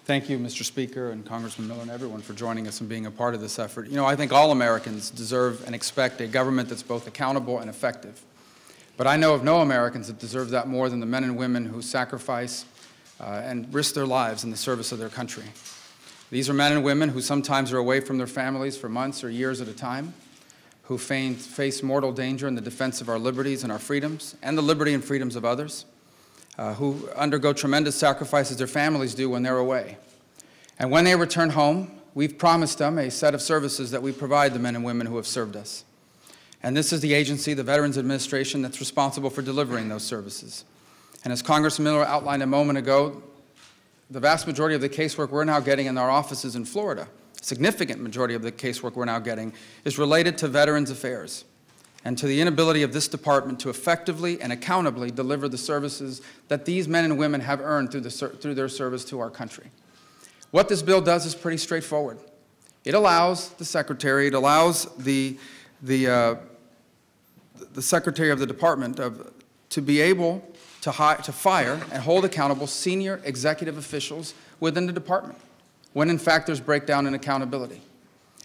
Thank you, Mr. Speaker, and Congressman Miller, and everyone for joining us and being a part of this effort. You know, I think all Americans deserve and expect a government that's both accountable and effective. But I know of no Americans that deserve that more than the men and women who sacrifice and risk their lives in the service of their country. These are men and women who sometimes are away from their families for months or years at a time, who face mortal danger in the defense of our liberties and our freedoms, and the liberty and freedoms of others, who undergo tremendous sacrifices their families do when they're away. And when they return home, we've promised them a set of services that we provide the men and women who have served us. And this is the agency, the Veterans Administration, that's responsible for delivering those services. And as Congressman Miller outlined a moment ago, the vast majority of the casework we're now getting in our offices in Florida, a significant majority of the casework we're now getting, is related to Veterans Affairs and to the inability of this department to effectively and accountably deliver the services that these men and women have earned through their service to our country. What this bill does is pretty straightforward. It allows the Secretary, it allows the Secretary of the Department to be able to fire and hold accountable senior executive officials within the department, when in fact there's breakdown in accountability.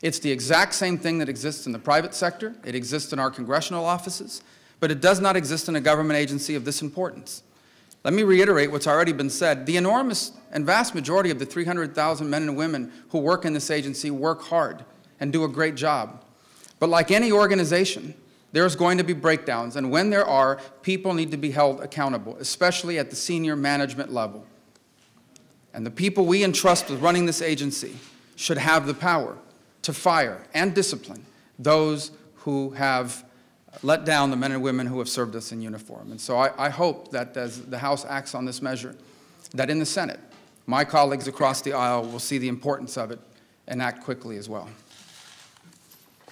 It's the exact same thing that exists in the private sector. It exists in our congressional offices, but it does not exist in a government agency of this importance. Let me reiterate what's already been said. The enormous and vast majority of the 300,000 men and women who work in this agency work hard and do a great job. But like any organization, there's going to be breakdowns, and when there are, people need to be held accountable, especially at the senior management level. And the people we entrust with running this agency should have the power to fire and discipline those who have let down the men and women who have served us in uniform. And so I hope that as the House acts on this measure, that in the Senate, my colleagues across the aisle will see the importance of it and act quickly as well.